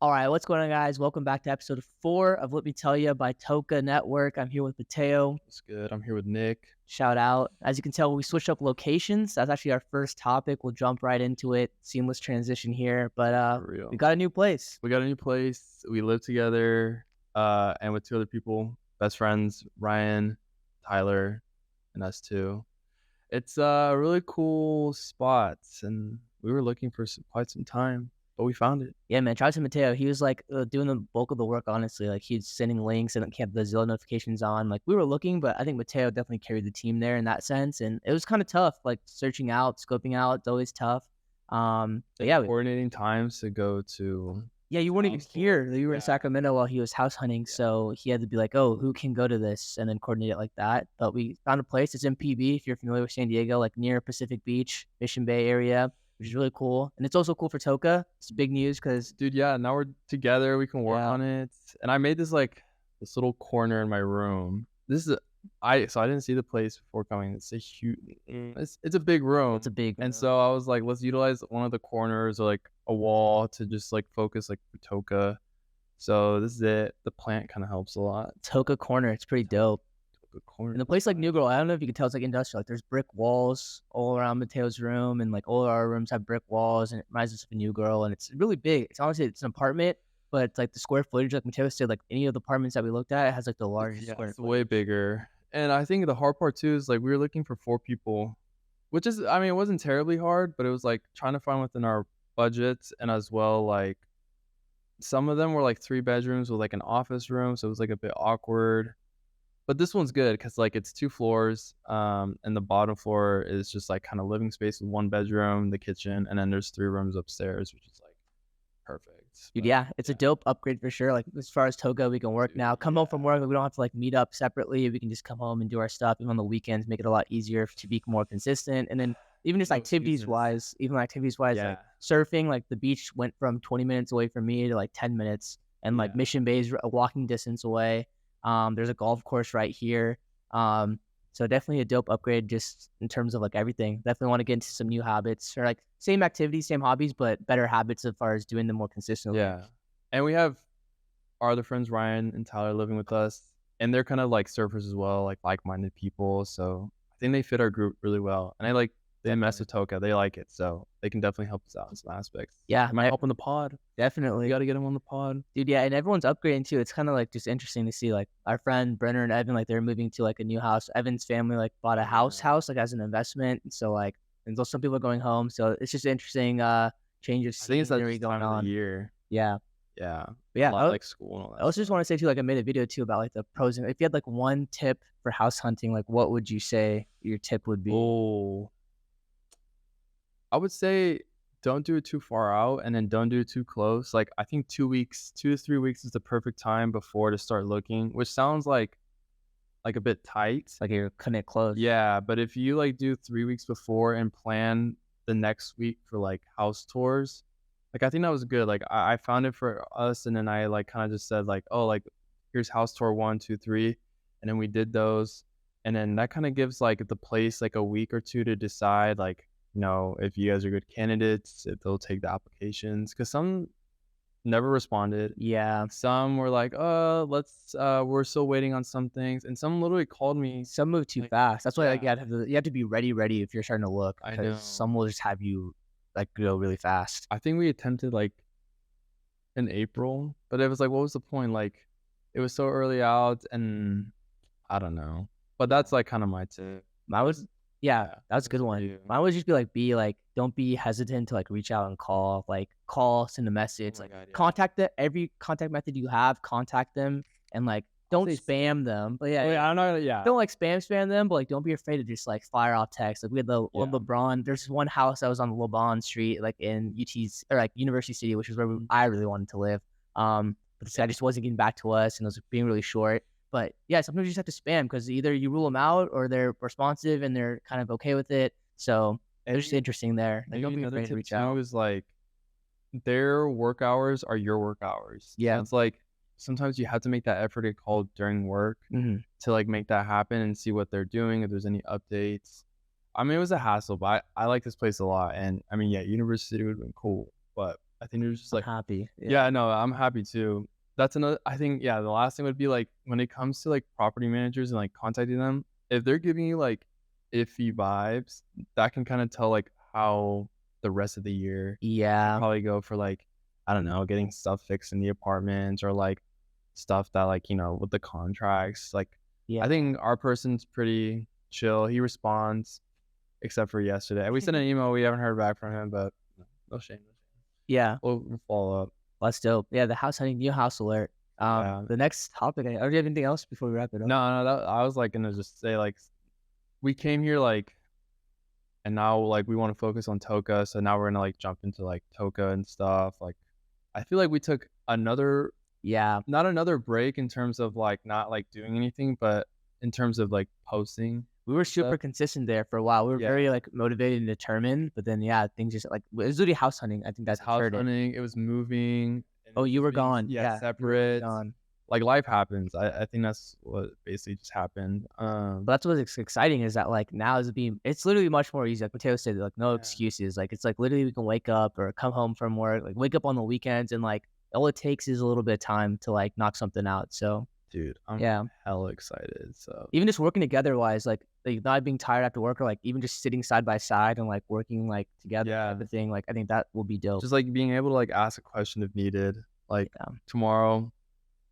All right, what's going on, guys? Welcome back to episode 4 of Let Me Tell You by Toka Network. I'm here with Mateo. It's good. I'm here with Nick. Shout out. As you can tell, we switched up locations. That's actually our first topic. We'll jump right into it. Seamless transition here. But For we real. got a new place. We got a new place. We live together, and with two other people, best friends, Ryan, Tyler, and us too. It's a really cool spot, and we were looking for quite some time, but we found it. Yeah, man. Shout out to Mateo. He was like doing the bulk of the work, honestly. Like he's sending links and kept the Zillow notifications on. Like we were looking, but I think Mateo definitely carried the team there in that sense. And it was kind of tough, like searching out, scoping out. It's always tough. But yeah, Coordinating times to go to yeah, you weren't even house tour. here. You were in Yeah, Sacramento while he was house hunting, yeah. so he had to be like, "Oh, who can go to this?" and then coordinate it like that. But we found a place. It's in PB, if you're familiar with San Diego, like near Pacific Beach, Mission Bay area, which is really cool. And it's also cool for Toka. It's big news because Dude, yeah, now we're together, we can work yeah, on it, and I made this, this little corner in my room. This is so I didn't see the place before coming. It's a huge it's a big it's room, a big and room. so I was like, "Let's utilize one of the corners or, a wall to just, focus, for Toka." So this is it. The plant kinda helps a lot. Toka Corner. It's pretty dope. Toka corner And the is place like fire. New Girl, I don't know if you can tell, it's like industrial. Like there's brick walls all around Mateo's room, and like all of our rooms have brick walls, and it reminds us of a New Girl. And it's really big. It's honestly it's an apartment, but it's like the square footage, like Mateo said, like any of the apartments that we looked at, it has like the largest Yeah, square it's way footage. bigger, and I think the hard part too is, we were looking for 4 people, which is I mean, it wasn't terribly hard, but it was, trying to find within our budgets and as well, some of them were, 3 bedrooms with, an office room, so it was, a bit awkward. But this one's good 'cause, it's 2 floors, and the bottom floor is just, kinda living space with 1 bedroom, the kitchen, and then there's 3 rooms upstairs, which is, perfect, Dude, but yeah, it's a yeah. dope upgrade for sure. Like as far as Toga, we can work Dude, now. Come home yeah. from work, we don't have to like meet up separately. We can just come home and do our stuff. Even on the weekends, make it a lot easier to be more consistent. And then even just No activities excuses. wise, like Yeah. surfing, like the beach went from 20 minutes away from me to like 10 minutes, and like Yeah. Mission Bay is a walking distance away. There's a golf course right here. Um, so definitely a dope upgrade just in terms of like everything. Definitely want to get into some new habits or like same activities, same hobbies, but better habits as far as doing them more consistently. Yeah. And we have our other friends, Ryan and Tyler, living with us, and they're kinda like surfers as well, like-minded people, so I think they fit our group really well, and they mess Definitely. with Toka, they like it, so they can definitely help us out in some aspects. Yeah, They might help in the pod. We definitely. gotta get them on the pod. Dude, yeah, and everyone's upgrading too. It's kinda, like, just interesting to see, like, our friend Brenner and Evan, like, they're moving to, like, a new house. Evan's family, like, bought a Yeah. house, like, as an investment, and so, like and so some people are going home, so it's just interesting, change of I think it's that scenery just going time of the on. year. Yeah. Yeah. But A yeah, lot like school and all I that also just stuff. wanna say too, like, I made a video too about, like, the pros and if you had, like, one tip for house hunting, like, what would you say your tip would be? Oh, I would say don't do it too far out and then don't do it too close, I think 2 weeks 2 to 3 weeks is the perfect time before to start looking, which sounds a bit tight. Like, you're cutting it close. Yeah, but if you, do 3 weeks before and plan the next week for, house tours, I think that was good, I found it for us, and then I, kinda just said, "Oh, here's house tour 1, 2, 3," and then we did those, and then that kinda gives, the place, a week or 2 to decide, if you guys are good candidates, if they'll take the applications, because some never responded. Yeah. Some were like, we're still waiting on some things," and some literally called me Some move too like fast. That's why, like, yeah, you have to be ready if you're starting to look, I because know. some will just have you, like, go really fast. I think we attempted, in April, but it was what was the point? It was so early out, and I don't know. But Yeah. that's, kinda my tip. Mine was yeah, Yeah. that was a good What's for one. you? Mine would just be like, don't be hesitant to, like, reach out and call, send a Oh message, my like, god, yeah. contact the every contact method you have, contact them, and, like, I'll don't say spam them. But oh, yeah, yeah, I'm not yeah. don't, like, spam them, but, like, don't be afraid to just, like, fire off text. Like, we had the one Yeah. LeBron there's this one house that was on LeBron Street, like, in UT's or, like, University City, which is where Mhm. I really wanted to live. But this guy Yeah. just wasn't getting back to us, and it was being really short. But, yeah, sometimes you just have to spam because either you rule them out or they're responsive and they're kind of okay with it. So, it was just And interesting there. Like, don't maybe be another afraid to tip reach too out. is, their work hours are your work hours. So Yeah. it's sometimes you have to make that effort to call during work Mhm. to, make that happen and see what they're doing, if there's any updates. I mean, it was a hassle, but I like this place a lot, and, I mean, yeah, University would've been cool, but I think there's just, I'm like happy. Yeah. yeah, no, I'm happy too. That's another I think, yeah, the last thing would be, like, when it comes to, like, property managers and, like, contacting them, if they're giving you, like, iffy vibes, that can kinda tell, like, how the rest of the year should Yeah. probably go for, like, I don't know, getting stuff fixed in the apartments or, like, stuff that, like, with the contracts, like, I Yeah. think our person's pretty chill, he responds, except for yesterday. We sent an email, we haven't heard back from him, but no shame, no shame. Yeah. We'll follow up. That's dope. Yeah, the house hunting, new house alert. Yeah. The next topic, or do you have anything else before we wrap it up? No, no, that I was, like, gonna just say, like, we came here, like and now, like, we wanna focus on Toka, so now we're gonna, like, jump into, like, Toka and stuff, like, I feel like we took another Yeah. not another break in terms of, like, not, like, doing anything, but in terms of, like, posting We were and stuff. super consistent there for a while. We were Yeah. very, like, motivated and determined, but then, yeah, things just, like, it was literally house hunting. I think It was that house deterred it. hunting, it was moving, and Oh, it you was were being gone. yeah, Yeah, you were separate. gone. Like, life happens. I think that's what basically just happened. But that's what's exciting is that, like, now is being it's literally much more easy. Like Mateo said, like, no Yeah. excuses. Like, it's like literally we can wake up or come home from work, like wake up on the weekends and like all it takes is a little bit of time to like knock something out. So Dude, I'm yeah. hella excited, so Even just working together wise, like not being tired after work or like even just sitting side by side and like working like together type yeah. of thing. Like I think that will be dope. Just, like, being able to, like, ask a question if needed. Like, Yeah. tomorrow,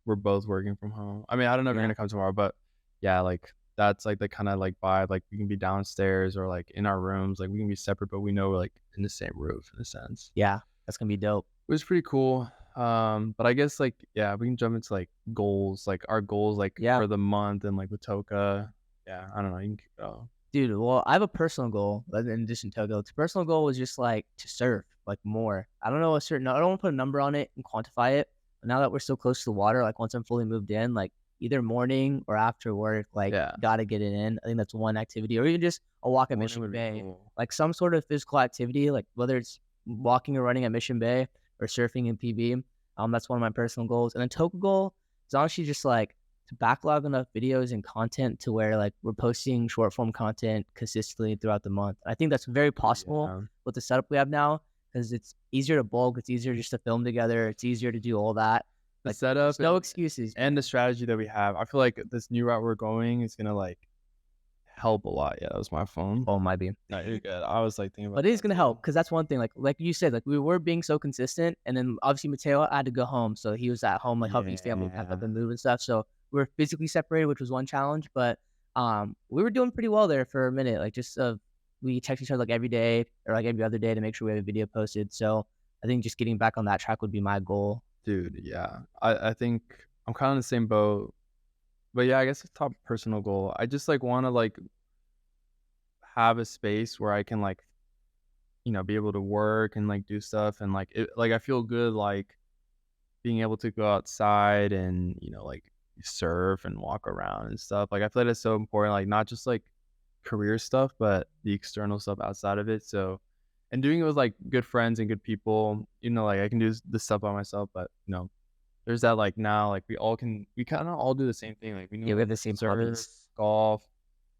we're both working from home. I mean, I don't know if you're Yeah. gonna come tomorrow, but, yeah, like, that's, like, the kinda, like, vibe, like, we can be downstairs or, like, in our rooms, like, we can be separate, but we know we're, like, in the same roof in a sense. Yeah. That's gonna be dope. It was pretty cool, but I guess, like, yeah, we can jump into, like, goals, like, our goals, like, Yeah. for the month and, like, with Toka. Yeah, I don't know, you can kick it off. Dude, well, I have a personal goal, in addition to Togo. The personal goal was just like to surf, like more. I don't know a certain, I don't want to put a number on it and quantify it. But now that we're so close to the water, like once I'm fully moved in, like either morning or after work, like Yeah. gotta get it in. I think that's one activity, or even just a walk at Morning Mission would be Bay, cool. like some sort of physical activity, like whether it's walking or running at Mission Bay or surfing in PB. That's one of my personal goals. And then Togo goal is honestly just like to backlog enough videos and content to where like we're posting short form content consistently throughout the month. I think that's very possible Yeah. with the setup we have now because it's easier to bulk, it's easier just to film together, it's easier to do all that. The Like setup there's no excuses. and the strategy that we have, I feel like this new route we're going is gonna, like, help a lot. Yeah, that was my phone. Oh, might be. No, you're good. I was, like, thinking about But it is that gonna too. help because that's one thing. Like you said, like we were being so consistent, and then obviously Mateo had to go home, so he was at home like helping his family pack up Yeah. and move and stuff. So we were physically separated, which was one challenge, but we were doing pretty well there for a minute. Like just we text each other like every day or like every other day to make sure we have a video posted. So I think just getting back on that track would be my goal. Dude, yeah. I think I'm kinda in the same boat. But, yeah, I guess it's top personal goal. I just, like, wanna, like, have a space where I can, like, be able to work and, like, do stuff and, like, I feel good, like, being able to go outside and, like, surf and walk around and stuff. Like, I feel like that's so important, like, not just, like, career stuff, but the external stuff outside of it, so and doing it with, like, good friends and good people, like, I can do this stuff by myself, but, there's that, like, now, like, we kinda all do the same thing, like, we know Yeah, we how have to the same surf, hobbies. golf,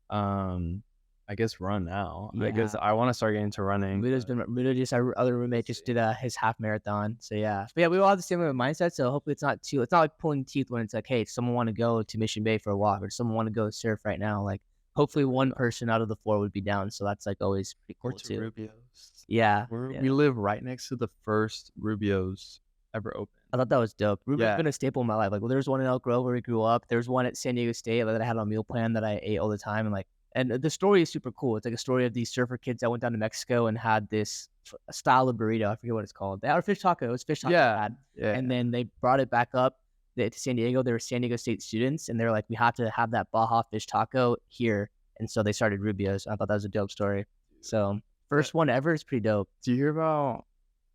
um, I guess run now. I guess Yeah. I wanna start getting into running, Muda's but been Muda just our other we'll roommate just see. did his half marathon. So yeah. But yeah, we all have the same mindset. So hopefully it's not like pulling teeth when it's like, hey, someone want to go to Mission Bay for a walk or someone want to go surf right now. Like hopefully For one real. person out of the four would be down. So that's like always pretty Or cool to too. Rubio's. Yeah. We Yeah. live right next to the first Rubio's ever opened. I thought that was dope. Rubik's Yeah. been a staple in my life. Like, well, there's one in Elk Grove where we grew up. There's one at San Diego State that I had on meal plan that I ate all the time. And the story is super cool. It's like a story of these surfer kids that went down to Mexico and had this style of burrito. I forget what it's called. They had a fish taco. It was fish taco Yeah. bad. Yeah. And then they brought it back up to San Diego. They were San Diego State students, and they're like, we have to have that Baja fish taco here. And so they started Rubio's. I thought that was a dope story. So But first one ever is pretty dope. do you hear about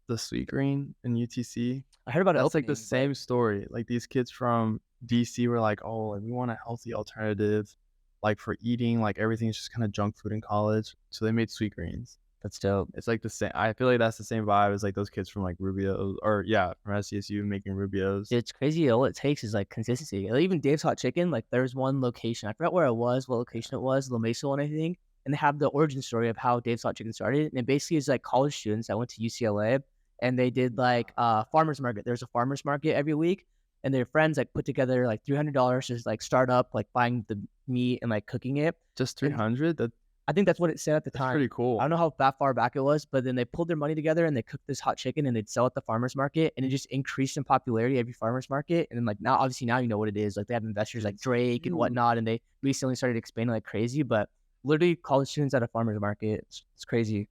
the Sweet Green in UTC? I heard about it That's, like, the opening, but same story. Like, these kids from DC were like, "Oh, like, we want a healthy alternative, like, for eating, like, everything's just kinda junk food in college." So they made Sweet Greens. that's dope. It's, like, the same I feel like that's the same vibe as, like, those kids from, like, Rubio or yeah, from SDSU making Rubios. It's crazy. All it takes is like consistency. Like, even Dave's Hot Chicken, like there's one location. I forgot where it was, what location it was, La Mesa one, I think. And they have the origin story of how Dave's Hot Chicken started. And it basically is like college students that went to UCLA and they did like farmers market. There's a farmers market every week, and their friends like put together like $300 to like start up like buying the meat and like cooking it. Just And 300? I think that's what it said at the That's time. pretty I don't cool. know how that far back it was, but then they pulled their money together and they cooked this hot chicken and they'd sell at the farmers market, and it just increased in popularity every farmers market. And then like now, obviously now you know what it is. Like they have investors like It's Drake and huge. whatnot, and they recently started expanding like crazy. But literally, college students at a farmers market, it's crazy.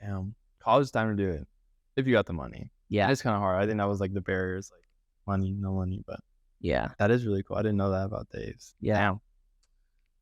Damn. College time to do it if you got the money. And Yeah, it's kinda hard. I think that was, like, the barriers, like, money, no money, but yeah, that is really cool. I didn't know that about Dave's. yeah, Damn.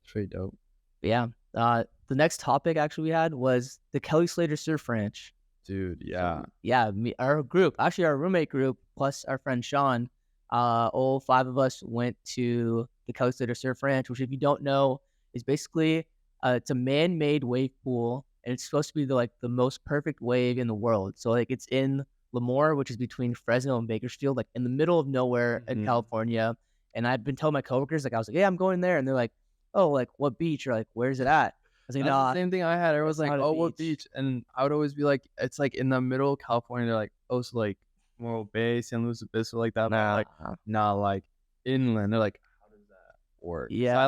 It's pretty dope. yeah. The next topic actually we had was the Kelly Slater Surf Ranch. Dude, So yeah. yeah, our group, actually our roommate group, plus our friend Sean, all five of us went to the Kelly Slater Surf Ranch, which if you don't know is basically it's a man-made wave pool, and it's supposed to be the most perfect wave in the world. So like it's in Lemoore, which is between Fresno and Bakersfield, like in the middle of nowhere in Mhm. California. And I've been telling my coworkers, like I was like, yeah, I'm going there, and they're like, oh, like what beach or like where's it at? I was like, That's the nah, same thing I had. Everyone's it's like, not a "Oh, what beach. beach?" And I would always be like, "It's, like, in the middle of California." They're like, "Oh, so, like, Morro Bay, San Luis Obispo, like that?" But I'm Nah, like, "Nah, like, inland." They're like, "How does that work?" So yeah,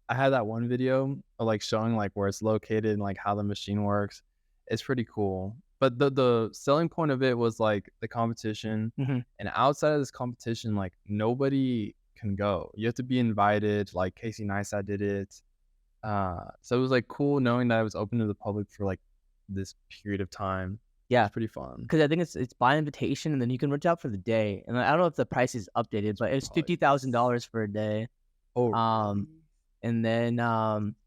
I had that one video of, like, showing, like, where it's located and, like, how the machine works. It's pretty cool. But the selling point of it was, like, the competition, hmm and outside of this competition, like, nobody can go. You have to be invited, like, Casey Neistat did it. So it was, like, cool knowing that it was open to the public for, like, this period of time. It yeah. was pretty fun. 'Cause I think it's by invitation, and then you can rent out for the day, and I don't know if the price is updated, It's but it's probably $50,000 for a day. Oh, Um, really? and then,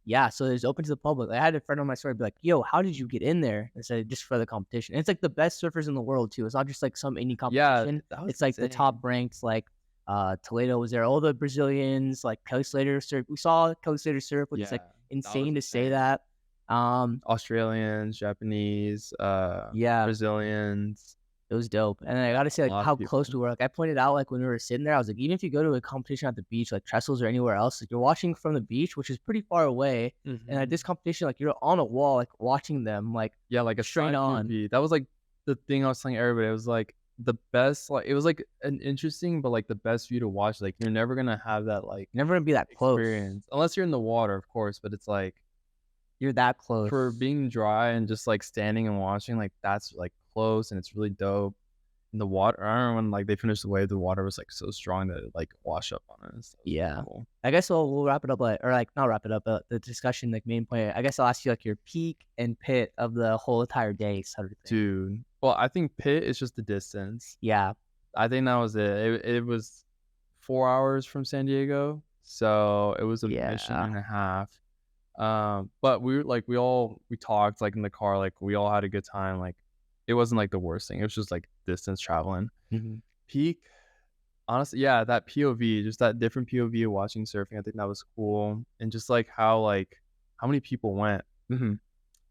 yeah, so it's open to the public. I had a friend on my story be like, "Yo, how did you get in there?" I said, "Just for the competition." And it's like the best surfers in the world too. It's not just like some indie Yeah, competition. that was It's like the insane. top ranked, like, Toledo was there, all the Brazilians, like Kelly Slater surf. We saw Kelly Slater surf, which is like Yeah, that was insane to say insane. that. Australians, Japanese, Yeah. Brazilians, It was dope, and I gotta say, a like, lot of how close people. we were. Like, I pointed out, like, when we were sitting there, I was like, even if you go to a competition at the beach, like Trestles or anywhere else, like, you're watching from the beach, which is pretty far away, and at this Mhm. competition, like, you're on a wall, like, watching them, like, Yeah, like a straight side on. POV. That was, like, the thing I was telling everybody. It was, like, the best, like it was, like, an interesting, but, like, the best view to watch. Like, you're never gonna have that, like, You're never gonna be that close. experience unless you're in the water, of course, but it's, like, You're that for close. being dry and just, like, standing and watching, like, that's, like, close and it's really dope. And the water I remember when, like, they finished the wave, the water was, like, so strong that it, like, washed up on us. That was really Yeah. cool. I guess we'll wrap it up, like or, like, not wrap it up, but the discussion, like, main point, I guess I'll ask you, like, your peak and pit of the whole entire day sort of thing. Dude. Well, I think Pitt is just the distance. Yeah. I think that was it. It was 4 hours from San Diego, so it was a mission Yeah. and a half. But we were like, we talked, like, in the car, like, we all had a good time, like, it wasn't, like, the worst thing. It was just, like, distance traveling. Mhm. Peak honestly, yeah, that POV, just that different POV of watching surfing, I think that was cool, and just, like, how many people went. Mhm.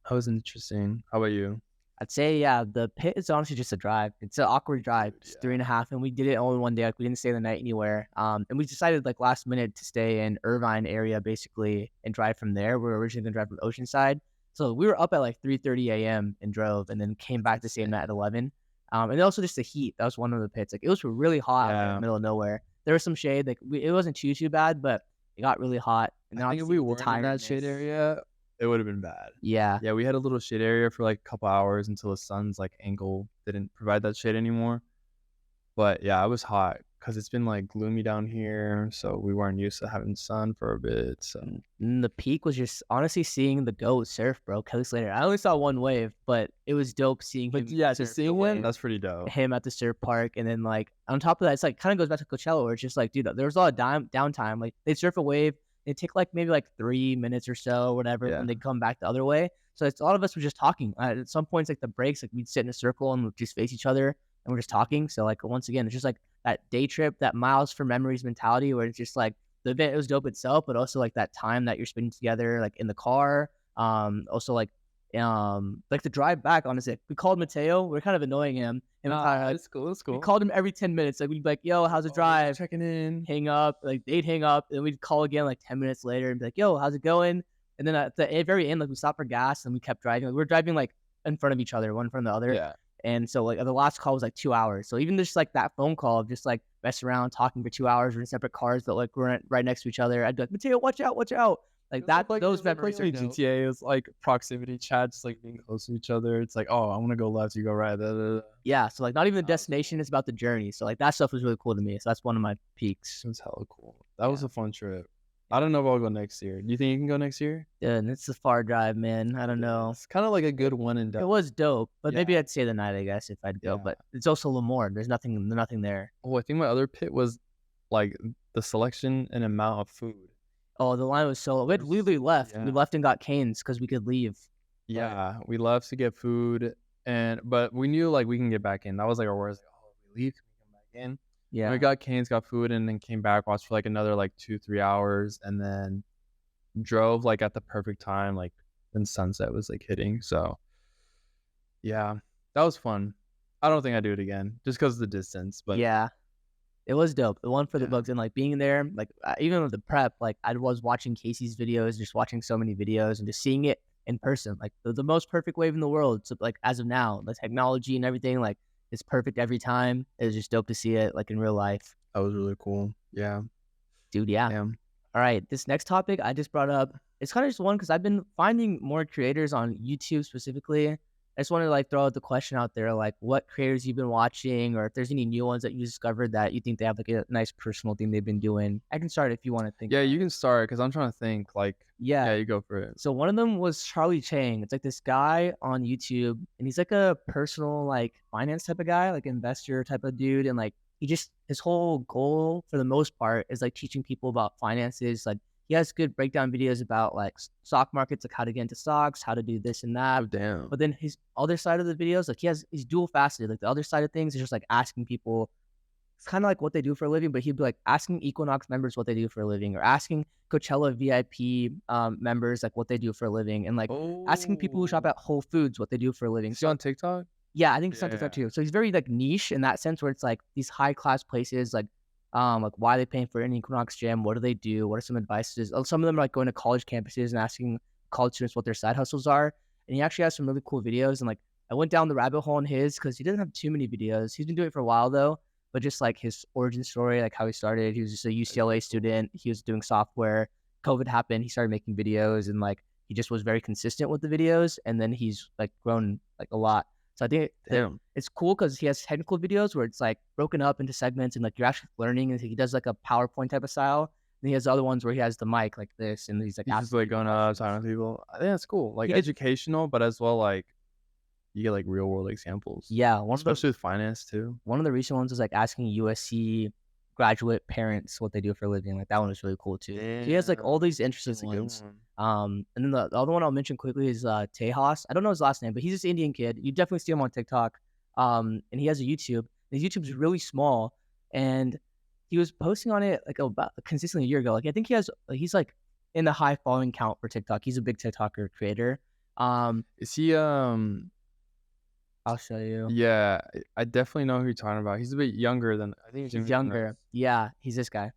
That was interesting. How about you? I'd say, yeah, the pit is honestly just a drive. It's an awkward drive. Dude, It's yeah. 3.5, and we did it all in one day. Like we didn't stay the night anywhere. And we decided like last minute to stay in Irvine area basically and drive from there. We were originally gonna drive from Oceanside, so we were up at like 3:30 a.m. and drove, and then came back That's to stay in that at insane. 11. And also just the heat. That was one of the pits. Like it was really hot, like in the Yeah. middle of nowhere. There was some shade. Like it wasn't too bad, but it got really hot. And I then think if obviously we with the weren't in that shade tiredness. area, it would've been bad. Yeah, Yeah, we had a little shade area for, like, a couple hours until the sun's, like, angle didn't provide that shade anymore. But, yeah, it was hot because 'cause it's been, like, gloomy down here, so we weren't used to having sun for a bit, so and the peak was just honestly seeing the GOAT surf, bro, Kelly Slater. I only saw one wave, but it was dope seeing but, him yeah, just surf the seeing him, wave, that's pretty dope. him at the surf park, and then, like, on top of that, it's, like, kinda goes back to Coachella where it's just, like, dude, there was a lot of downtime, like, they'd surf a wave, it'd take, like, maybe, like, 3 minutes or so, or whatever, Yeah. and they'd come back the other way, so it's a lot of us were just talking. At some points, like, the breaks, like, we'd sit in a circle and we'd just face each other, and we're just talking, so, like, once again, it's just, like, that day trip, that miles for memories mentality where it's just, like, the event was dope itself, but also, like, that time that you're spending together, like, in the car, also, like, the drive back, honestly, we called Mateo, we're kind of annoying him, and Nah, kinda, like, it's cool, it's we cool. called him every 10 minutes, like, we'd be like, "Yo, how's the Oh, just drive?" checking in. Hang up, like, they'd hang up, and we'd call again, like, 10 minutes later and be like, "Yo, how's it going?" And then at the very end, like, we stopped for gas, and we kept driving, like, we were driving, like, in front of each other, one in front of the other, Yeah. And so like the last call was like 2 hours. So even just like that phone call of just like messing around, talking for 2 hours, we're in separate cars but like we're right next to each other. I'd be like, Mateo, watch out, watch out. Like that, those It was like memories are playing dope. GTA. It's like proximity chats, like being close to each other. It's like, oh, I want to go left, you go right. Da, da, da. Yeah. So like not even the That was destination, cool. it's about the journey. So like that stuff was really cool to me. So that's one of my peaks. It was hella cool. That was Yeah. a fun trip. I don't know if I'll go next year. Do you think you can go next year? Yeah, and it's a far drive, man. I don't know. It's kind of like a good one and It done. was dope, but maybe Yeah, I'd stay the night, I guess, if I'd go. yeah. But it's also Lemoore. There's nothing there. Oh, I think my other pit was like the selection and amount of food. Oh, the line was so we had There's literally left. We yeah. left and got canes because we could leave. But Yeah, we left to get food but we knew like we can get back in. That was like our words, like, oh, if we leave, can we come back in? And we yeah. got canes, got food, and then came back, watched for like another like 2-3 hours, and then drove like at the perfect time, like when sunset was like hitting. So yeah, that was fun. I don't think I'd do it again just because of the distance, but Yeah. It was dope. The one for the yeah. bugs and like being there, like even with the prep, like I was watching Casey's videos, just watching so many videos and just seeing it in person, like the most perfect wave in the world. So like as of now, the technology and everything, like it's perfect every time. It was just dope to see it like in real life, That was really cool. Yeah. dude. Yeah. Damn. All right, this next topic I just brought up, it's kind of just one because I've been finding more creators on YouTube specifically. I just wanted to like throw out the question out there, like what creators you've been watching, or if there's any new ones that you discovered that you think they have like a nice personal thing they've been doing. I can start if you want to think Yeah, about you it. can start because I'm trying to think. Like, Yeah. yeah, you go for it. So one of them was Charlie Chang. It's like this guy on YouTube, and he's like a personal like finance type of guy, like investor type of dude, and like he just his whole goal for the most part is like teaching people about finances. Like he has good breakdown videos about like stock markets, like how to get into stocks, how to do this and that. Oh, damn. But then his other side of the videos, like he's dual faceted. Like the other side of things is just like asking people it's kind of like what they do for a living, but he'd be like asking Equinox members what they do for a living, or asking Coachella VIP members like what they do for a living, and like asking people who shop Oh. at Whole Foods what they do for a living. Is he So on TikTok? yeah, I think it's on TikTok Yeah. too. So he's very like niche in that sense, where it's like these high class places, like why are they paying for an Equinox gym? What do they do? What are some advices? Some of them are like going to college campuses and asking college students what their side hustles are. And he actually has some really cool videos. And like I went down the rabbit hole in his because he doesn't have too many videos. He's been doing it for a while though, but just like his origin story, like how he started. He was just a That's UCLA really cool. student. He was doing software. COVID happened. He started making videos and like he just was very consistent with the videos. And then he's like grown like a lot. So I think Damn. it's cool because he has technical videos where it's like broken up into segments and like you're actually learning. And he does like a PowerPoint type of style. And he has other ones where he has the mic like this, and he's like He's just asking like people going up, questions. talking to people. I think that's cool. Like He did, educational, but as well like you get like real world examples, yeah. especially with finance too. One of the recent ones was like asking USC graduate parents what they do for a living. Like that one was really cool too. So he has like all Damn. these interesting That's a good ones. one. And then the other one I'll mention quickly is Tejas. I don't know his last name, but he's this Indian kid. You definitely see him on TikTok. And he has a YouTube. His YouTube's really small, and he was posting on it like about consistently a year ago. Like I think he's like in the high following count for TikTok. He's a big TikToker creator. Is he I'll show you. yeah, I definitely know who you're talking about. He's a bit younger than I think He's than us. younger. Yeah, he's this guy.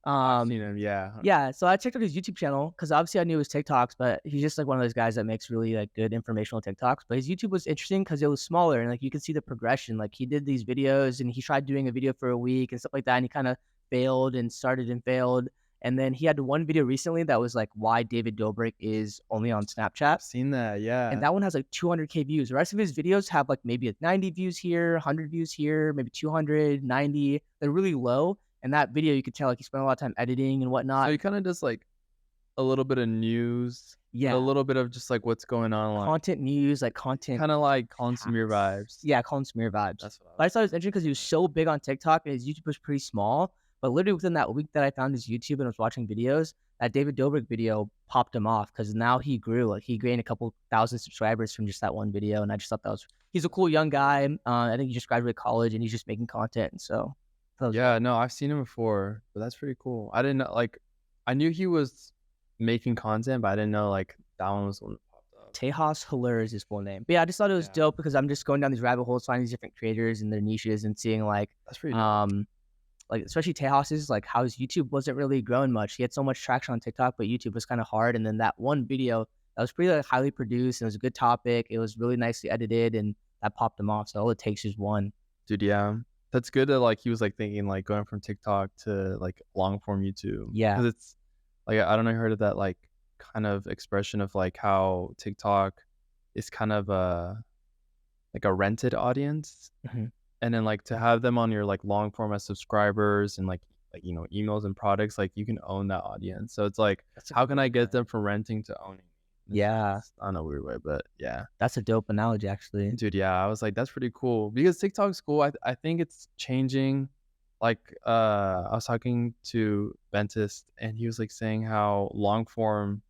I've Um, seen him, yeah. yeah. So I checked out his YouTube channel because obviously I knew his TikToks, but he's just like one of those guys that makes really like good informational TikToks. But his YouTube was interesting because it was smaller and like you could see the progression. Like he did these videos and he tried doing a video for a week and stuff like that, and he kind of failed and started and failed. And then he had one video recently that was like why David Dobrik is only on Snapchat. I've seen that, yeah. And that one has like 200K views. The rest of his videos have like maybe like 90 views here, 100 views here, maybe 200, 90. They're really low. And that video, you could tell like he spent a lot of time editing and So whatnot. he kinda does like a little bit of news, Yeah, a little bit of just like what's going on, like content news, like content. kinda like Colin Samir vibes. Yeah, Colin Samir vibes. That's what I But I was thought it was interesting because he was so big on TikTok and his YouTube was pretty small. But literally within that week that I found his YouTube and was watching videos, that David Dobrik video popped him off because now he grew. Like he gained a couple thousand subscribers from just that one video. And I just thought he's a cool young guy. I think he just graduated college and he's just making content. And so that was Yeah, no, I've seen him before, but that's pretty cool. I didn't know like I knew he was making content, but I didn't know like that one was the one that popped up. Tejas Hilaire is his full name. But yeah, I just thought it was Yeah. dope because I'm just going down these rabbit holes, finding these different creators and their niches and seeing That's pretty dope. like especially Tejas's like how his YouTube wasn't really growing much. He had so much traction on TikTok, but YouTube was kind of hard. And then that one video that was pretty like highly produced and it was a good topic. It was really nicely edited and that popped him off. So all it takes is one. Dude, yeah. That's good that, like, he was, like, thinking, like, going from TikTok to, like, long form YouTube Yeah. because it's like, I don't know, I heard of that, like, kind of expression of, like, how TikTok is kind of like a rented audience, Mhm. and then, like, to have them on your, like, long form as subscribers and, emails and products, like, you can own that audience. So it's like, That's a how can cool I get analogy. them from renting to owning in a Yeah. sense? I don't know, weird way, but yeah. That's a dope analogy, actually. Dude, yeah, I was like, "That's pretty cool." Because TikTok's cool, I think it's changing. Like, I was talking to Ventus, and he was, like, saying how long form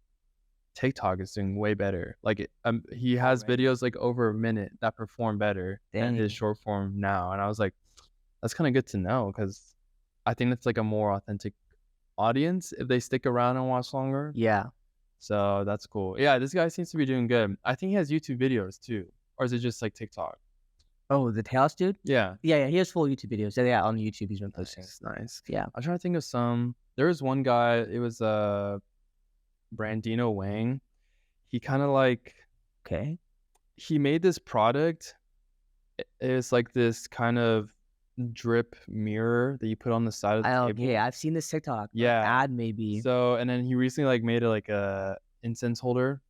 TikTok is doing way better. Like, he has Already. videos, like, over a minute that perform better than his Dang. short form now, and I was like, "That's kinda good to know because I think that's, like, a more authentic audience if they stick around and watch longer." Yeah. So, that's cool. Yeah, this guy seems to be doing good. I think he has YouTube videos too, or is it just, like, TikTok? Oh, the Taos dude? Yeah. Yeah, he has full YouTube videos. Yeah, yeah, on YouTube he's been posting. Nice, nice. Yeah. I'm trying to think of some. There was one guy, it was, Brandino Wang. He kinda, like Okay. he made this product. It's like this kind of drip mirror that you put on the side of the Okay, table. I've seen this TikTok, or Yeah. ad maybe. So and then he recently, like, made it like a incense holder,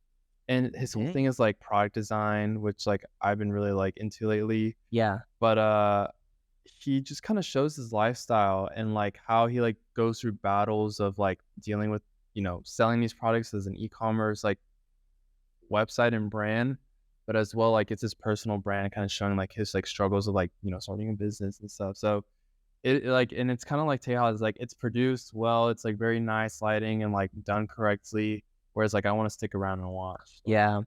and his whole Dang. thing is, like, product design, which, like, I've been really, like, into lately. Yeah. But, he just kinda shows his lifestyle and, like, how he, like, goes through battles of, like, dealing with, selling these products as an e-commerce, like, website and brand, but as well, like, it's his personal brand kinda showing, like, his, like, struggles of, like, starting a business and stuff. So, like and it's kinda like Tejas, like, it's produced well, it's, like, very nice lighting and, like, done correctly, whereas, like, I wanna stick around and watch. Yeah.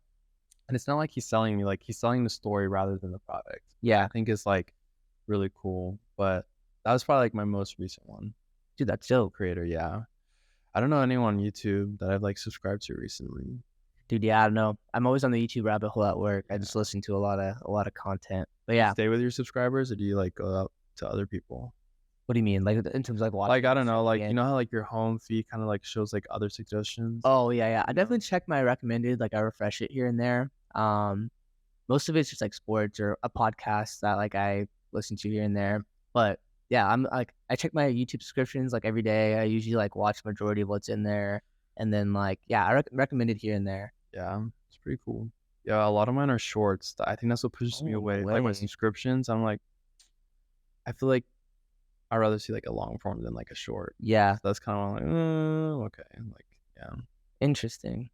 And it's not like he's selling me, like, he's selling the story rather than the product, which I Yeah. think is, like, really cool, but that was probably, like, my most recent one. Dude, that's dope. Creator, yeah. I don't know anyone on YouTube that I've, like, subscribed to recently. Dude, yeah, I don't know. I'm always on the YouTube rabbit hole at work. I Yeah. just listen to a lot of content. But Do you yeah, stay with your subscribers, or do you, like, go out to other people? what do you mean? Like, in terms of, like, Like, I watching don't know, streaming like, it? how, like, your home feed kinda, like, shows, like, other suggestions, Oh, yeah, yeah. I you know? definitely check my recommended, like, I refresh it here and there. Most of it's just, like, sports or a podcast that, like, I listen to here and there. But, yeah, I'm, like I check my YouTube subscriptions, like, every day. I usually, like, watch majority of what's in there, and then, like, yeah, I recommend it here and there. Yeah, it's pretty cool. Yeah, a lot of mine are shorts. I think that's what pushes me Oh, no away. Like, my way. subscriptions, I'm like I feel like I'd rather see, like, a long form than, like, a short. Yeah, So that's kinda like, okay." Like, yeah. interesting.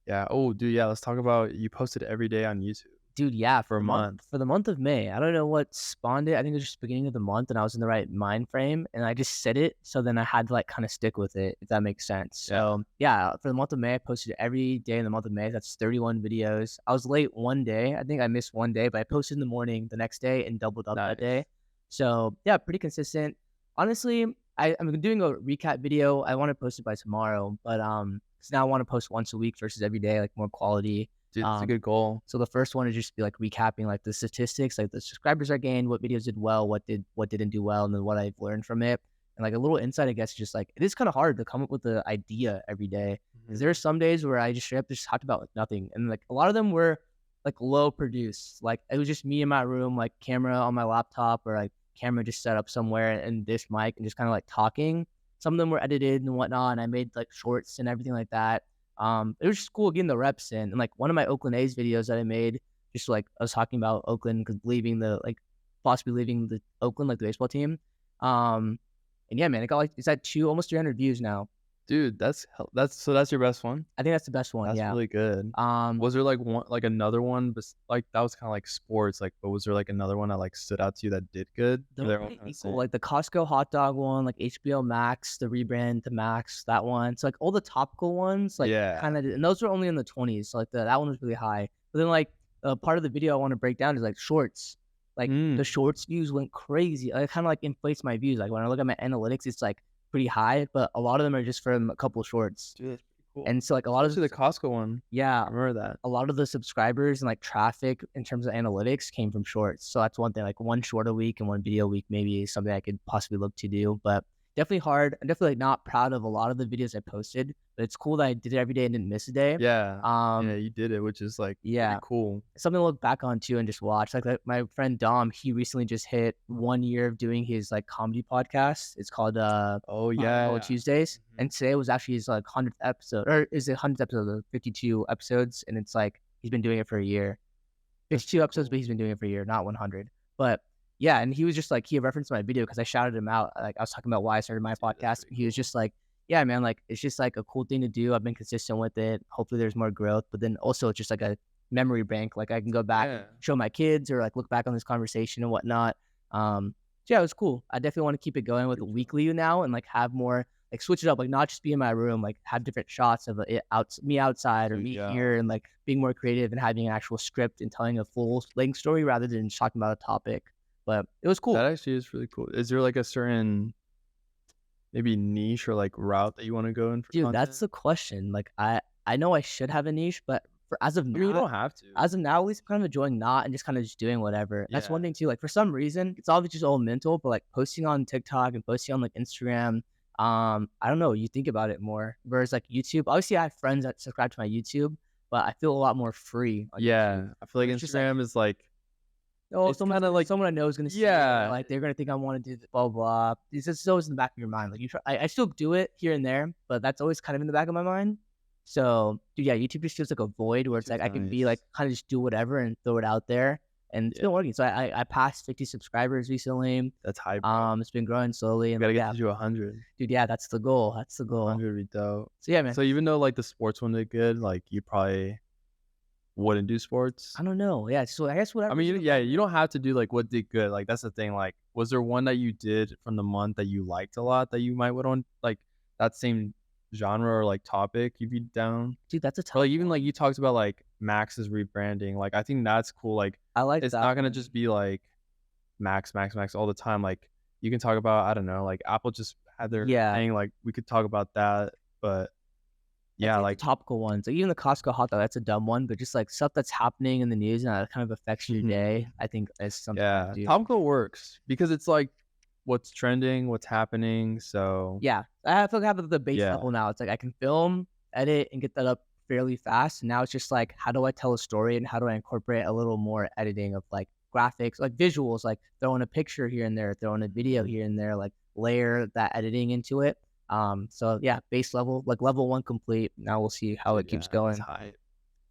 Yeah. Oh, dude, yeah, let's talk about you posted every day on YouTube Dude, yeah, for a month. for the month of May, I don't know what spawned it. I think it was just beginning of the month, and I was in the right mind frame, and I just said it, so then I had to, like, kinda stick with it, if that makes sense. Yeah. So, yeah, for the month of May, I posted every day in the month of May. That's 31 videos. I was late one day. I think I missed one day, but I posted in the morning the next day and doubled up that Nice. day. So, yeah, pretty consistent. Honestly, I'm doing a recap video. I wanna post it by tomorrow, but, 'cause now I wanna post once a week versus every day, like, more quality. Dude, that's a Um good goal. so the first one is just be like recapping like the statistics, like the subscribers I gained, what videos did well, what didn't do well, and then what I've learned from it. And like a little insight, I guess, is just like it is kind of hard to come up with the idea every day. Because Mhm. there are some days where I just straight up just talked about like nothing. And like a lot of them were like low produced. Like it was just me in my room, like camera on my laptop or like camera just set up somewhere and this mic and just kind of like talking. Some of them were edited and whatnot, and I made like shorts and everything like that. It was just cool getting the reps in. And like one of my Oakland A's videos that I made, just like I was talking about Oakland because leaving the like possibly leaving the Oakland like the baseball team. And yeah, man, it got like it's at two almost 300 views now. Dude, that's your best one? I think that's the best one. That's Yeah. really good. Um, Was there, like, another one like, that was kinda like sports, like, but was there, like, another one that, like, stood out to you that did good? Or they're they're all pretty kinda the equal. same? Like the Costco hot dog one, like HBO Max, the rebrand to Max, that one. So like all the topical ones, like Yeah. kind of, and those were only in the 20s. So like that one was really high. But then like part of the video I want to break down is like shorts. Like the Mm. shorts views went crazy. It kind of like inflates my views. Like when I look at my analytics, it's like pretty high, but a lot of them are just from a couple shorts. Dude, that's pretty cool. And so like a lot of Especially the Costco one. yeah, I remember that. a lot of the subscribers and like traffic in terms of analytics came from shorts. So that's one thing, like one short a week and one video a week maybe is something I could possibly look to do. But Definitely hard. I'm definitely, like, not proud of a lot of the videos I posted, but it's cool that I did it every day and didn't miss a day. Yeah. Yeah, Um, you did it, which is, like, pretty yeah. cool. Something to look back on too and just watch. Like my friend Dom, he recently just hit 1 year of doing his, like, comedy podcast. It's called, Oh, Hello yeah. Tuesdays, Mhm. and today was actually his, like, 100th episode, or is it 100th episode of 52 episodes, and it's like he's been doing it for a year. That's 52 pretty episodes, but cool. he's been doing it for a year, not 100. But yeah, and he was just like, he referenced my video because I shouted him out. Like, I was talking about why I started my Dude, that's podcast. pretty He was cool. just like, yeah, man, like, it's just like a cool thing to do. I've been consistent with it. Hopefully there's more growth, but then also it's just like a memory bank. Like, I can go back and Yeah. show my kids or like look back on this conversation and whatnot. So yeah, it was cool. I definitely want to keep it going with Good the job. weekly now and like have more, like, switch it up, like not just be in my room, like have different shots of it out, me outside or Dude, me yeah. here, and like being more creative and having an actual script and telling a full length story rather than just talking about a topic. But it was cool. That actually is really cool. Is there, like, a certain maybe niche or, like, route that you wanna go in for Dude, that's content? the question. Like, I know I should have a niche, but for I mean, you don't have to. as of now, at least I'm kind of enjoying not and just kind of just doing whatever. That's one Yeah. thing too. Like, for some reason, it's obviously just all mental, but like posting on TikTok and posting on like Instagram, I don't know. You think about it more. Whereas like YouTube, obviously I have friends that subscribe to my YouTube, but I feel a lot more free on YouTube. Yeah. I feel like It's just like, Instagram is, like oh, it's kinda like someone I know is gonna see it. yeah. Like, they're gonna think I want to do the blah blah. It's just always in the back of your mind. Like, I still do it here and there, but that's always kind of in the back of my mind. So, dude, yeah, YouTube just feels like a void where it's like YouTube's I can be like nice. kind of just do whatever and throw it out there, and it's Yeah. been working. So I passed 50 subscribers recently. That's high, bro. It's been growing slowly, We and gotta like, get yeah, to 100. dude, yeah, that's the goal. That's the goal. 100 would be dope. So yeah, man. So even though, like, the sports one did good, like, you probably wouldn't do sports? I don't know. Yeah, so I guess I whatever's mean, in the yeah, you moment. don't have to do, like, what did good, like, that's the thing, like, was there one that you did from the month that you liked a lot that you might would on like, that same genre or, like, topic you'd be down? Dude, that's a Or, tough like, even, one. like, you talked about, like, Max's rebranding, like, I think that's cool, like, I like it's that not gonna one. just be, like, Max, Max, Max all the time, like, you can talk about, I don't know, like, Apple just had their Yeah. thing, like, we could talk about that, but I'd yeah, say the like topical ones, like even the Costco hot dog, that's a dumb one, but just like stuff that's happening in the news and that kind of affects your day, I think is something I yeah, do. topical works because it's, like, what's trending, what's happening, so Yeah, I feel like I have the base yeah. level now. It's like I can film, edit, and get that up fairly fast. And now it's just like, how do I tell a story and how do I incorporate a little more editing of like graphics, like visuals, like throwing a picture here and there, throwing a video here and there, like layer that editing into it. So yeah, base level, like level one complete. Now we'll see how it Dude, keeps yeah, that's going. hype,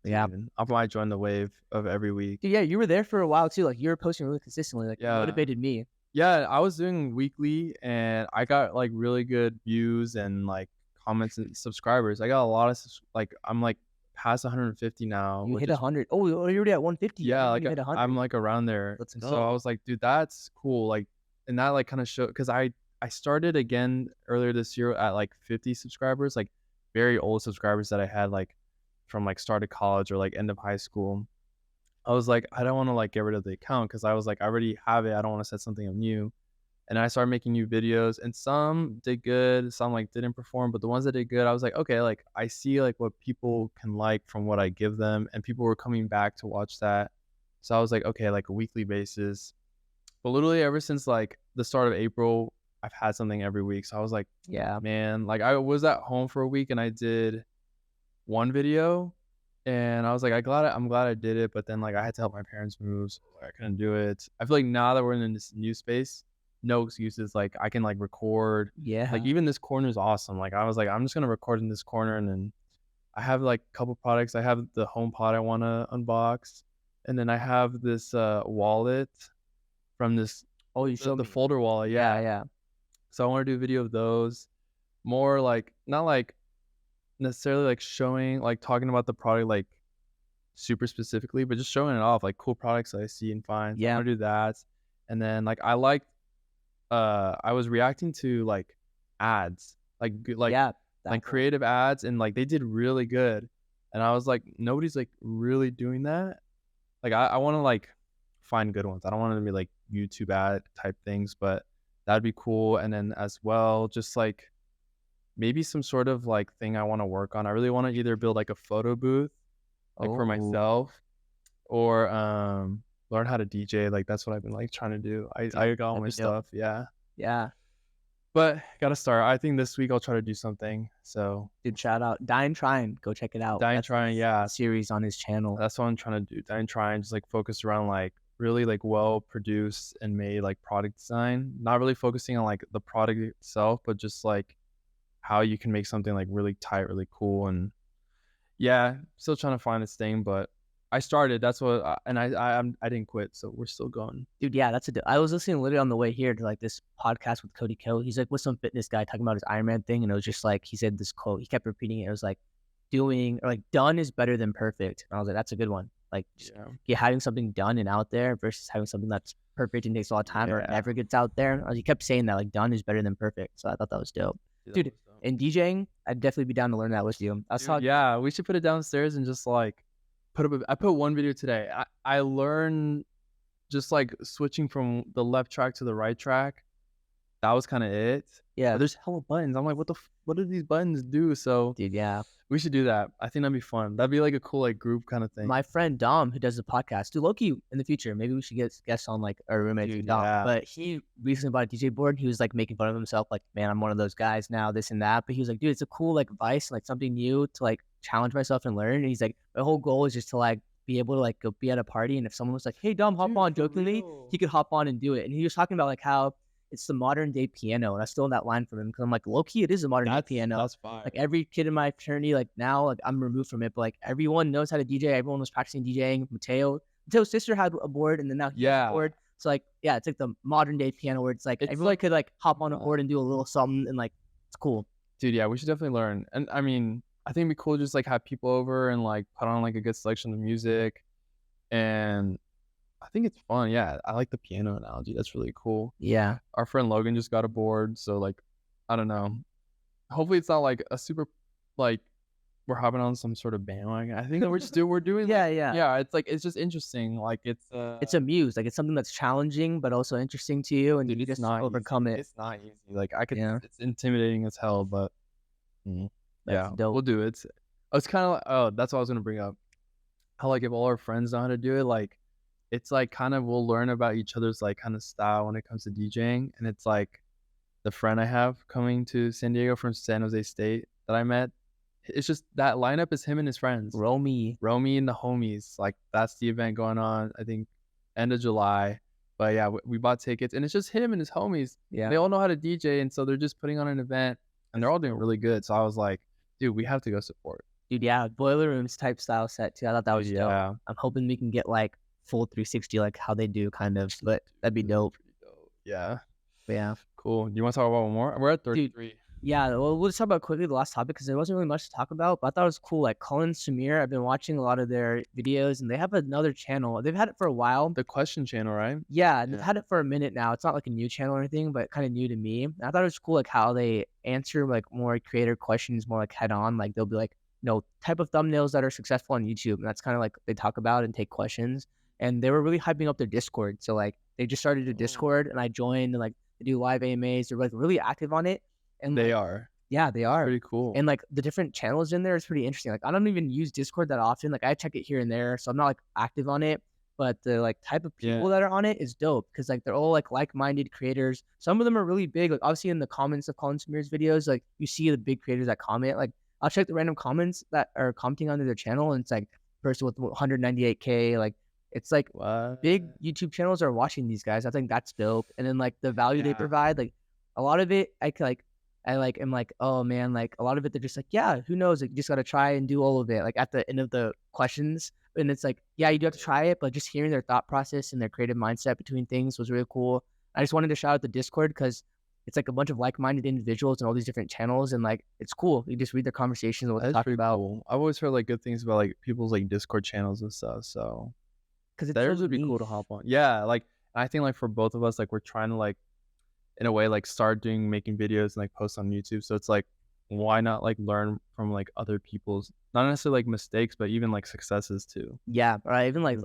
Yeah. dude. I might join the wave of every week. Dude, yeah, you were there for a while too. Like you were posting really consistently. Like you Yeah. motivated me. Yeah, I was doing weekly, and I got, like, really good views and, like, comments and subscribers. I got a lot of like, I'm, like, past 150 now, You which hit a is hundred. Oh, you're already at 150. I yeah, didn't know like, you hit a I'm, hundred. like, around there, Let's and so I go. was like, "Dude, that's cool," like, and that, like, kinda showed because I started again earlier this year at, like, 50 subscribers, like, very old subscribers that I had, like, from, like, start of college or, like, end of high school. I was like, "I don't wanna, like, get rid of the account because I was like, "I already have it, I don't wanna set something up new." And I started making new videos, and some did good, some, like, didn't perform, but the ones that did good, I was like, "Okay, like, I see, like, what people can like from what I give them," and people were coming back to watch that. So I was like, "Okay, like, a weekly basis." But literally ever since, like, the start of April, I've had something every week, so I was like, Yeah. "Man," like, I was at home for a week, and I did 1 video, and I was like, I'm glad I did it," but then, like, I had to help my parents move, so, like, I couldn't do it. I feel like now that we're in this new space, no excuses, like, I can, like, record. Like, Yeah. even this corner is awesome, like, I was like, "I'm just gonna record in this corner," and then I have, like, a couple products. I have the HomePod I wanna unbox, and then I have this, wallet from this Oh, you showed the me. folder wallet, Yeah, yeah. yeah. So I wanna do a video of those, more like not, like, necessarily, like, showing like, talking about the product, like, super specifically, but just showing it off, like, cool products that I see and find, so I Yeah. wanna do that, and then, like, I liked, I was reacting to, like, ads, like, good Yeah. like, That one. creative ads, and, like, they did really good, and I was like, "Nobody's, like, really doing that?" Like, I wanna, like, find good ones. I don't want it to be, like, YouTube ad type things, but that'd be cool, and then as well, just, like, maybe some sort of, like, thing I wanna work on. I really wanna either build, like, a photo booth, like, for Oh, myself or, learn how to DJ, like, that's what I've been, like, trying to do. dude, I got all that'd my be dope. stuff, yeah. Yeah. But gotta start. I think this week I'll try to do something. So Dude, shout out Dying Trying. Go check it out. dying That's trying, his yeah. series on his channel. That's what I'm trying to do. Dying trying, just like focus around like really like well produced and made like product design. Not really focusing on like the product itself, but just like how you can make something like really tight, really cool. And yeah, still trying to find its thing, but I started. That's what, and I didn't quit, so we're still going. Dude, yeah, I was listening literally on the way here to like this podcast with Cody Ko. He's like with some fitness guy talking about his Ironman thing, and it was just like he said this quote. He kept repeating it. It was like doing or like done is better than perfect. And I was like, that's a good one. Like just Yeah, having something done and out there versus having something that's perfect and takes a lot of time or yeah. never gets out there. He kept saying that like done is better than perfect. So I thought that was dope. Dude, that Dude, was dope. and DJing, I'd definitely be down to learn that with you. I saw Dude, yeah, we should put it downstairs and just like I put one video today. I learned just like switching from the left track to the right track. That was kind of it. yeah, But there's hella buttons. I'm like, what do these buttons do? So dude, yeah. we should do that. I think that'd be fun. That'd be like a cool like group kind of thing. My friend Dom, who does the podcast, dude, Loki in the future, maybe we should get guests on like our roommate Dude, Dom. yeah. But he recently bought a DJ board. He was like making fun of himself, like, man, I'm one of those guys now, this and that. But he was like, dude, it's a cool like vice, like something new to like challenge myself and learn. And he's like, my whole goal is just to like be able to like go be at a party. And if someone was like, hey Dom, hop Dude, on for jokingly, real. he could hop on and do it. And he was talking about like how it's the modern day piano. And I stole that line from him because I'm like, low key, it is a modern day piano. That's fine. Like every kid in my fraternity, like now, like I'm removed from it, but like everyone knows how to DJ. Everyone was practicing DJing. Mateo's sister had a board, and then now he has Yeah. a board. So like, yeah, it's like the modern day piano where it's like It's everyone like- could like hop on a board and do a little something, and like it's cool. Dude, yeah, we should definitely learn. And I mean, I think it'd be cool to just like have people over and like put on like a good selection of music. And I think it's fun. Yeah, I like the piano analogy. That's really cool. Yeah, Our friend Logan just got a board, so like I don't know. Hopefully it's not like a super like we're hopping on some sort of bandwagon. I think that we're doing yeah, like, yeah. yeah, it's like it's just interesting. Like It's a muse. Like it's something that's challenging, but also interesting to you, and dude, you it's just not overcome easy. it. It's not easy. Like I could Yeah. it's intimidating as hell, but That's yeah, dope. we'll do it. It's kind of like, oh, that's what I was gonna bring up. How like if all our friends know how to do it, like it's like kind of we'll learn about each other's like kind of style when it comes to DJing. And it's like the friend I have coming to San Diego from San Jose State that I met. It's just that lineup is him and his friends. Romy. Romy and the homies. Like that's the event going on, I think end of July. But yeah, we bought tickets and it's just him and his homies. Yeah. They all know how to DJ, and so they're just putting on an event and they're all doing really good. So I was like, dude, we have to go support. Dude, yeah, boiler rooms type style set too. I thought that was dope. Yeah. I'm hoping we can get like full 360 like how they do kind of, but that'd be dope. Pretty dope. Yeah. But yeah. Cool. You want to talk about one more? We're at 33. Yeah, well, we'll just talk about quickly the last topic because there wasn't really much to talk about, but I thought it was cool. Like Colin Samir, I've been watching a lot of their videos, and they have another channel. They've had it for a while. The question channel, right? Yeah, and they've Yeah. had it for a minute now. It's not like a new channel or anything, but kind of new to me. And I thought it was cool, like how they answer like more creator questions, more like head on. Like they'll be like, type of thumbnails that are successful on YouTube, and that's kind of like they talk about and take questions. And they were really hyping up their Discord. So like they just started a Discord, and I joined, and like they do live AMAs. They're like really active on it. And They like, are. yeah, they are. Pretty cool. And like the different channels in there is pretty interesting. Like I don't even use Discord that often. Like I check it here and there, so I'm not like active on it. But the like type of people Yeah. that are on it is dope because like they're all like-minded creators. Some of them are really big. Like obviously in the comments of Colin Samir's videos, like you see the big creators that comment. Like I'll check the random comments that are commenting under their channel, and it's like person with 198K. Like it's like What? big YouTube channels are watching these guys. I think that's dope. And then like the value they Yeah. provide, like a lot of it, I like am like, oh man, like a lot of it, they're just like, yeah, who knows? Like you just gotta try and do all of it. Like at the end of the questions, and it's like, yeah, you do have to try it, but just hearing their thought process and their creative mindset between things was really cool. I just wanted to shout out the Discord because it's like a bunch of like-minded individuals and all these different channels, and like it's cool. You just read their conversations and what they That's talk pretty about cool. I've always heard like good things about like people's like Discord channels and stuff. So because it's theirs so would be cool to niche. hop on. Yeah, like I think like for both of us, like we're trying to like in a way like start making videos and like post on YouTube. So it's like why not like learn from like other people's not necessarily like mistakes, but even like successes too. Yeah, or I even like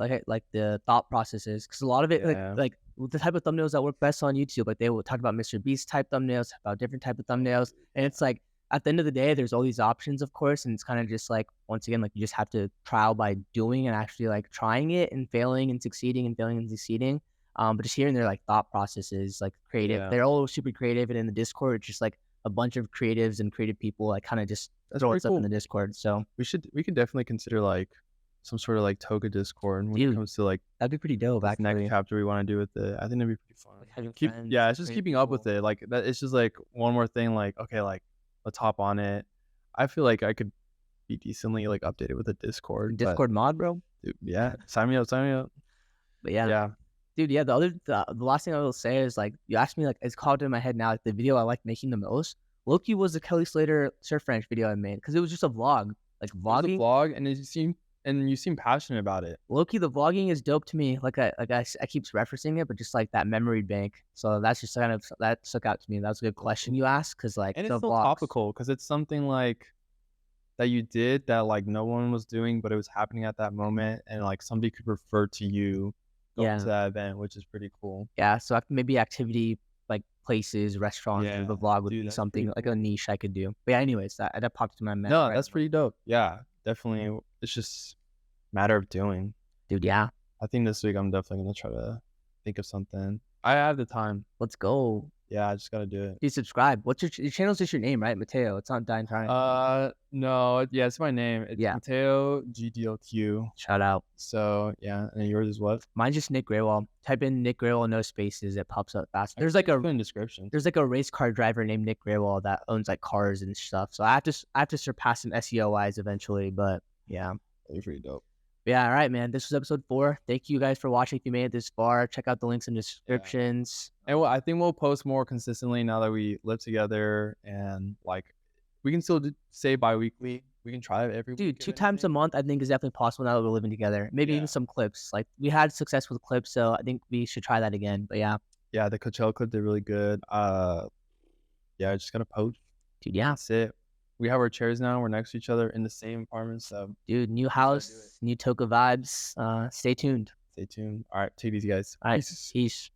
the thought processes because a lot of it Yeah. like with the type of thumbnails that work best on YouTube, like they will talk about Mr. Beast type thumbnails, about different type of thumbnails, and it's like at the end of the day, there's all these options, of course, and it's kind of just like once again, like you just have to trial by doing and actually like trying it and failing and succeeding and failing and succeeding. But just hearing their like thought processes, like creative, Yeah. they're all super creative, and in the Discord, it's just like a bunch of creatives and creative people like kind of just That's throw pretty stuff in cool. the Discord. So, We could definitely consider, like, some sort of, like, toga Discord when it dude, comes to, like, that'd be pretty dope, this next actually. chapter we wanna do with it. I think that'd be pretty fun. Like having Keep friends, Yeah, it's just creative keeping up with people. it, like, that it's just, like, one more thing, like, okay, like, let's hop on it. I feel like I could be decently, like, updated with the Discord, but Discord mod, bro. dude, yeah, sign me up. But yeah, Yeah. dude, yeah. The last thing I will say is like you asked me like it's called in my head now. Like the video I like making the most, Loki was the Kelly Slater surf ranch video I made because it was just a vlog, like It was a vlogging. vlog, and you seem passionate about it. Loki, the vlogging is dope to me. I keep referencing it, but just like that memory bank. So that's just kind of that stuck out to me. That was a good That's question cool. you asked because like And it's the still vlogs. topical because it's something, like, that you did that, like, no one was doing, but it was happening at that moment, and, like, somebody could refer to you going to Yeah, that event, which is pretty cool. yeah. So maybe activity like places, restaurants, and Yeah. the vlog would Dude, be that's pretty something like a cool. niche I could do. But yeah, anyways, that popped to my mind No, right that's now. pretty dope. Yeah, definitely. It's just matter of doing. Dude, yeah. I think this week I'm definitely gonna try to think of something. I have the time. Let's go. Yeah, I just gotta do it. Dude, subscribe. What's your channel's just your name, right? Mateo. It's not Dying Trying. No, yeah, it's my name. It's Yeah. Mateo GDLQ. Shout out. So yeah, and yours is what? Mine's just Nick Graywall. Type in Nick Graywall, no spaces. It pops up fast. I can put in description. There's like a race car driver named Nick Graywall that owns like cars and stuff. So I have to surpass him SEO wise eventually. But yeah. You're pretty dope. But yeah, all right, man. This was episode 4. Thank you guys for watching. If you made it this far, check out the links in the Yeah. descriptions. And I think we'll post more consistently now that we live together, and like we can still say bi-weekly. We can try it every Dude, week if 2 times a anything. month I think is definitely possible now that we're living together. Maybe even Yeah. some clips. Like we had success with clips, so I think we should try that again. But yeah, Yeah, the Coachella clip did really good. Yeah, I just gotta post. dude, yeah. That's it. We have our chairs now. We're next to each other in the same apartment, so Dude, new gotta do it. house, new Toka vibes. Stay tuned. stay tuned. All right, take it easy, guys. All right, Peace. peace.